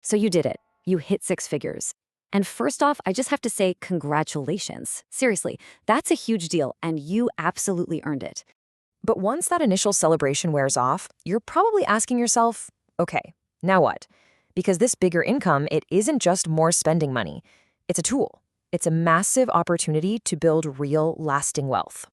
So you did it. You hit six figures. And first off, I just have to say congratulations. Seriously, that's a huge deal, and you absolutely earned it. But once that initial celebration wears off, you're probably asking yourself, okay, now what? Because this bigger income, it isn't just more spending money. It's a tool. It's a massive opportunity to build real, lasting wealth.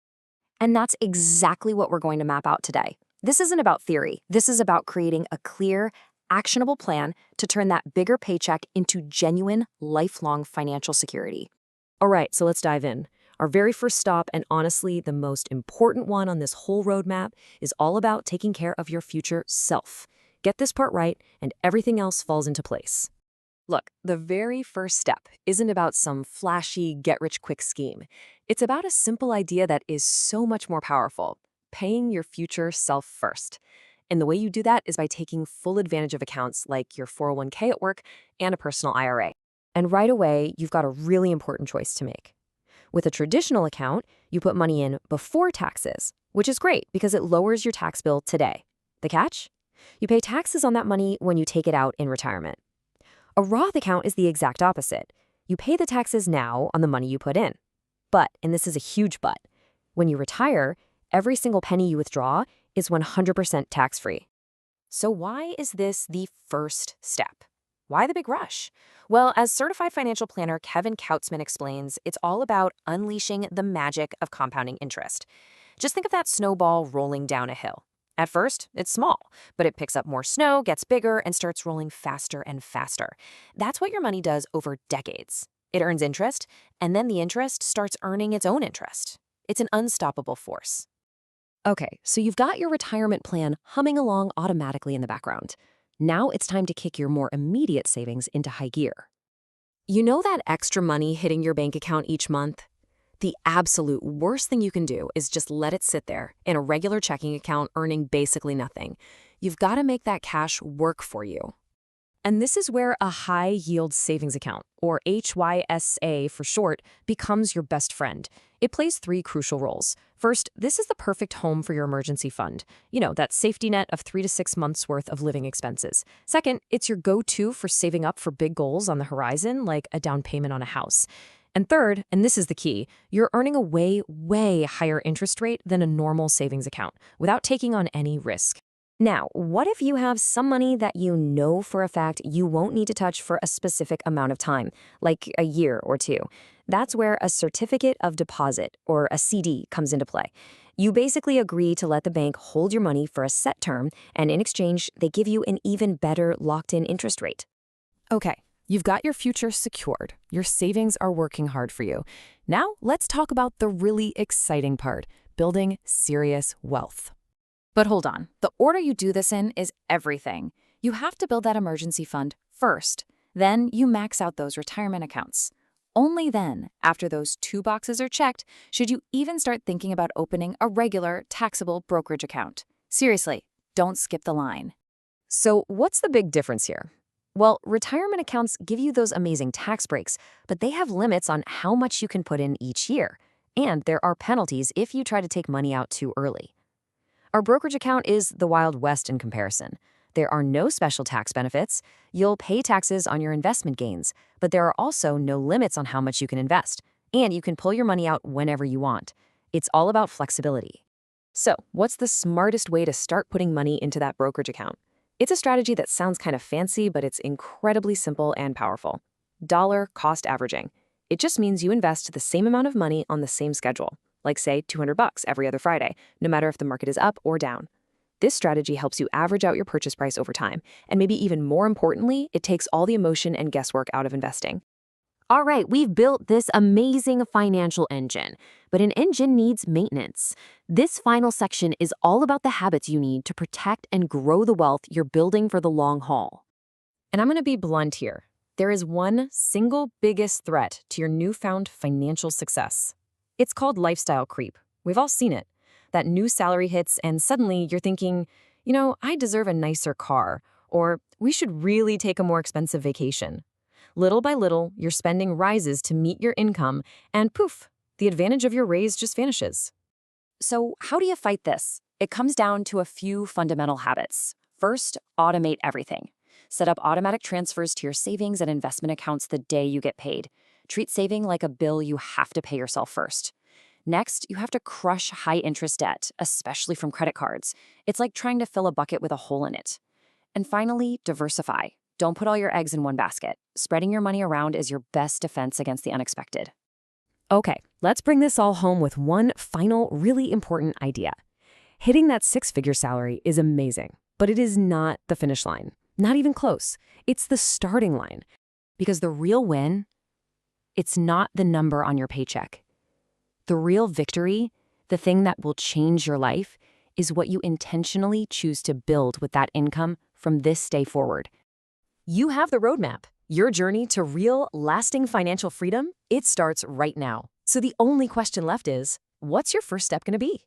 And that's exactly what we're going to map out today. This isn't about theory. This is about creating a clear, actionable plan to turn that bigger paycheck into genuine, lifelong financial security. All right, so let's dive in. Our very first stop, and honestly, the most important one on this whole roadmap, is all about taking care of your future self. Get this part right, and everything else falls into place. Look, the very first step isn't about some flashy, get-rich-quick scheme. It's about a simple idea that is so much more powerful: paying your future self first. And the way you do that is by taking full advantage of accounts like your 401k at work and a personal IRA. And right away, you've got a really important choice to make. With a traditional account, you put money in before taxes, which is great because it lowers your tax bill today. The catch? You pay taxes on that money when you take it out in retirement. A Roth account is the exact opposite. You pay the taxes now on the money you put in. But, and this is a huge but, when you retire, every single penny you withdraw is 100% tax-free. So why is this the first step? Why the big rush? Well, as certified financial planner Kevin Kautzman explains, it's all about unleashing the magic of compounding interest. Just think of that snowball rolling down a hill. At first, it's small, but it picks up more snow, gets bigger, and starts rolling faster and faster. That's what your money does over decades. It earns interest, and then the interest starts earning its own interest. It's an unstoppable force. Okay, so you've got your retirement plan humming along automatically in the background. Now it's time to kick your more immediate savings into high gear. You know that extra money hitting your bank account each month? The absolute worst thing you can do is just let it sit there in a regular checking account earning basically nothing. You've got to make that cash work for you. And this is where a high-yield savings account, or HYSA for short, becomes your best friend. It plays three crucial roles. First, this is the perfect home for your emergency fund. You know, that safety net of 3 to 6 months' worth of living expenses. Second, it's your go-to for saving up for big goals on the horizon, like a down payment on a house. And third, and this is the key, you're earning a way, way higher interest rate than a normal savings account without taking on any risk. Now, what if you have some money that you know for a fact you won't need to touch for a specific amount of time, like a year or two? That's where a certificate of deposit, or a CD, comes into play. You basically agree to let the bank hold your money for a set term, and in exchange, they give you an even better locked-in interest rate. Okay, you've got your future secured. Your savings are working hard for you. Now, let's talk about the really exciting part: building serious wealth. But hold on, the order you do this in is everything. You have to build that emergency fund first. Then you max out those retirement accounts. Only then, after those two boxes are checked, should you even start thinking about opening a regular, taxable brokerage account. Seriously, don't skip the line. So what's the big difference here? Well, retirement accounts give you those amazing tax breaks, but they have limits on how much you can put in each year. And there are penalties if you try to take money out too early. Our brokerage account is the Wild West in comparison. There are no special tax benefits. You'll pay taxes on your investment gains, but there are also no limits on how much you can invest, and you can pull your money out whenever you want. It's all about flexibility. So, what's the smartest way to start putting money into that brokerage account? It's a strategy that sounds kind of fancy, but it's incredibly simple and powerful. Dollar cost averaging. It just means you invest the same amount of money on the same schedule, like say $200 every other Friday, no matter if the market is up or down. This strategy helps you average out your purchase price over time, and maybe even more importantly, it takes all the emotion and guesswork out of investing. All right, we've built this amazing financial engine, but an engine needs maintenance. This final section is all about the habits you need to protect and grow the wealth you're building for the long haul. And I'm going to be blunt here. There is one single biggest threat to your newfound financial success. It's called lifestyle creep. We've all seen it. That new salary hits and suddenly you're thinking, I deserve a nicer car, or we should really take a more expensive vacation. Little by little, your spending rises to meet your income, and poof, the advantage of your raise just vanishes. So how do you fight this? It comes down to a few fundamental habits. First, automate everything. Set up automatic transfers to your savings and investment accounts the day you get paid. Treat saving like a bill you have to pay yourself first. Next, you have to crush high-interest debt, especially from credit cards. It's like trying to fill a bucket with a hole in it. And finally, diversify. Don't put all your eggs in one basket. Spreading your money around is your best defense against the unexpected. Okay, let's bring this all home with one final, really important idea. Hitting that six-figure salary is amazing, but it is not the finish line. Not even close. It's the starting line. Because the real win, it's not the number on your paycheck. The real victory, the thing that will change your life, is what you intentionally choose to build with that income from this day forward. You have the roadmap. Your journey to real, lasting financial freedom, it starts right now. So the only question left is, what's your first step going to be?